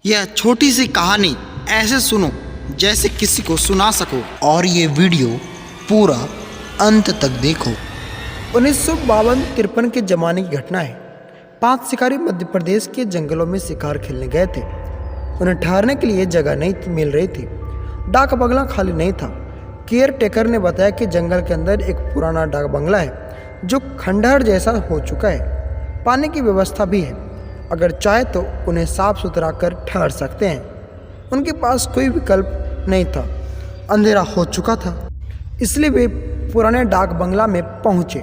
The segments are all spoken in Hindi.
यह छोटी सी कहानी ऐसे सुनो जैसे किसी को सुना सको, और ये वीडियो पूरा अंत तक देखो। 1952-53 के ज़माने की घटना है। 5 शिकारी मध्य प्रदेश के जंगलों में शिकार खेलने गए थे। उन्हें ठहरने के लिए जगह नहीं मिल रही थी। डाक बंगला खाली नहीं था। केयर टेकर ने बताया कि जंगल के अंदर एक पुराना डाक बंगला है जो खंडहर जैसा हो चुका है। पानी की व्यवस्था भी है, अगर चाहे तो उन्हें साफ सुथरा कर ठहर सकते हैं। उनके पास कोई विकल्प नहीं था, अंधेरा हो चुका था, इसलिए वे पुराने डाक बंगला में पहुंचे।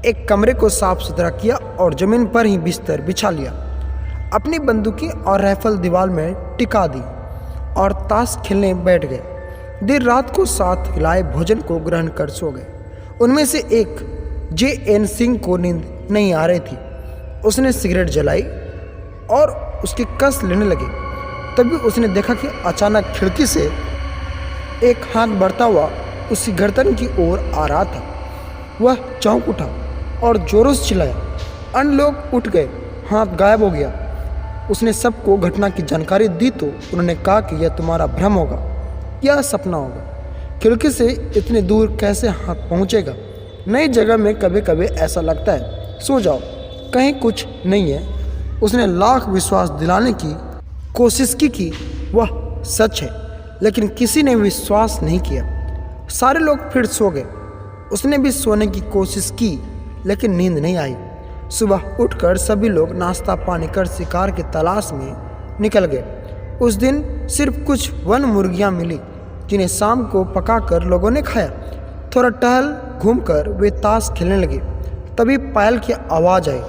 एक कमरे को साफ सुथरा किया और ज़मीन पर ही बिस्तर बिछा लिया। अपनी बंदूकें और राइफल दीवार में टिका दी और ताश खेलने बैठ गए। देर रात को साथ खिलाए भोजन को ग्रहण कर सो गए। उनमें से एक J.N. सिंह को नींद नहीं आ रही थी। उसने सिगरेट जलाई और उसकी कस लेने लगी। तभी उसने देखा कि अचानक खिड़की से एक हाथ बढ़ता हुआ उसकी गर्दन की ओर आ रहा था। वह चौंक उठा और जोरों से चिल्लाया। अन्य लोग उठ गए, हाथ गायब हो गया। उसने सबको घटना की जानकारी दी तो उन्होंने कहा कि यह तुम्हारा भ्रम होगा या सपना होगा। खिड़की से इतनी दूर कैसे हाथ पहुंचेगा? नई जगह में कभी कभी ऐसा लगता है। सो जाओ, कहीं कुछ नहीं है। उसने लाख विश्वास दिलाने की कोशिश की कि वह सच है, लेकिन किसी ने विश्वास नहीं किया। सारे लोग फिर सो गए। उसने भी सोने की कोशिश की, लेकिन नींद नहीं आई। सुबह उठकर सभी लोग नाश्ता पानी कर शिकार की तलाश में निकल गए। उस दिन सिर्फ कुछ वन मुर्गियां मिली, जिन्हें शाम को पकाकर लोगों ने खाया। थोड़ा टहल घूमकर वे ताश खेलने लगे। तभी पायल की आवाज़ आई,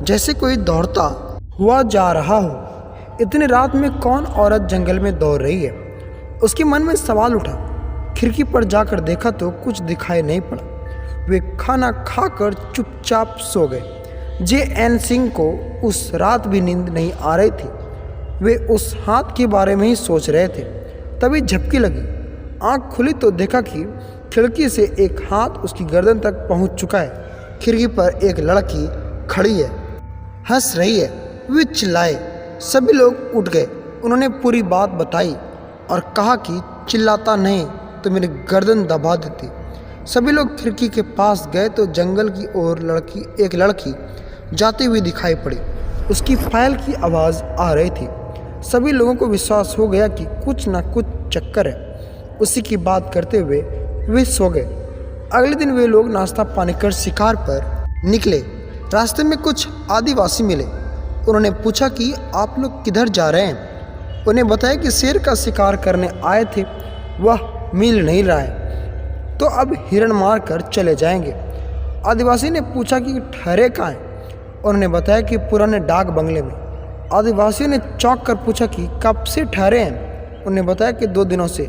जैसे कोई दौड़ता हुआ जा रहा हो। इतनी रात में कौन औरत जंगल में दौड़ रही है? उसके मन में सवाल उठा। खिड़की पर जाकर देखा तो कुछ दिखाई नहीं पड़ा। वे खाना खाकर चुपचाप सो गए। J.N. सिंह को उस रात भी नींद नहीं आ रही थी। वे उस हाथ के बारे में ही सोच रहे थे। तभी झपकी लगी। आंख खुली तो देखा कि खिड़की से एक हाथ उसकी गर्दन तक पहुंच चुका है। खिड़की पर एक लड़की खड़ी है, हंस रही है। वे चिल्लाए। सभी लोग उठ गए। उन्होंने पूरी बात बताई और कहा कि चिल्लाता नहीं तो मेरी गर्दन दबा देती। सभी लोग खिड़की के पास गए तो जंगल की ओर एक लड़की जाती हुई दिखाई पड़ी। उसकी पायल की आवाज़ आ रही थी। सभी लोगों को विश्वास हो गया कि कुछ ना कुछ चक्कर है। उसी की बात करते हुए वे सो गए। अगले दिन वे लोग नाश्ता पानी कर शिकार पर निकले। रास्ते में कुछ आदिवासी मिले। उन्होंने पूछा कि आप लोग किधर जा रहे हैं? उन्हें बताया कि शेर का शिकार करने आए थे, वह मिल नहीं रहा है, तो अब हिरण मार कर चले जाएंगे। आदिवासी ने पूछा कि ठहरे कहाँ हैं? उन्होंने बताया कि पुराने डाक बंगले में। आदिवासियों ने चौंक कर पूछा कि कब से ठहरे हैं? उन्होंने बताया कि 2 दिनों से।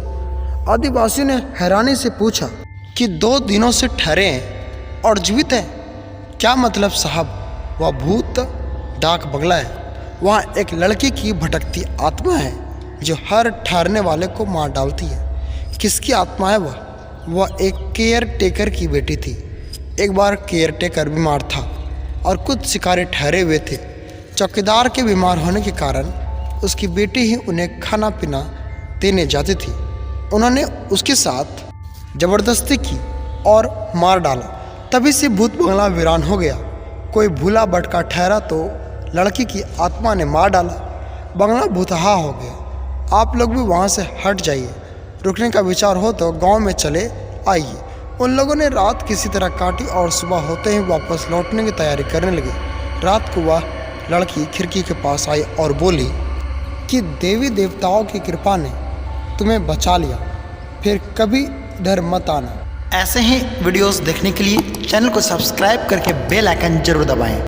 आदिवासियों ने हैरानी से पूछा कि 2 दिनों से ठहरे हैं और जीवित हैं? क्या मतलब साहब? वह भूत डाक बंगला है। वहाँ एक लड़की की भटकती आत्मा है जो हर ठहरने वाले को मार डालती है। किसकी आत्मा है वह? वह एक केयर टेकर की बेटी थी। एक बार केयर टेकर बीमार था और कुछ शिकारी ठहरे हुए थे। चौकीदार के बीमार होने के कारण उसकी बेटी ही उन्हें खाना पीना देने जाती थी। उन्होंने उसके साथ ज़बरदस्ती की और मार डाला। तभी से भूत बंगला वीरान हो गया। कोई भूला भटका ठहरा तो लड़की की आत्मा ने मार डाला। बंगला भूतहा हो गया। आप लोग भी वहाँ से हट जाइए। रुकने का विचार हो तो गांव में चले आइए। उन लोगों ने रात किसी तरह काटी और सुबह होते ही वापस लौटने की तैयारी करने लगे। रात को वह लड़की खिड़की के पास आई और बोली कि देवी देवताओं की कृपा ने तुम्हें बचा लिया, फिर कभी इधर मत आना। ऐसे ही वीडियोस देखने के लिए चैनल को सब्सक्राइब करके बेल आइकन जरूर दबाएं।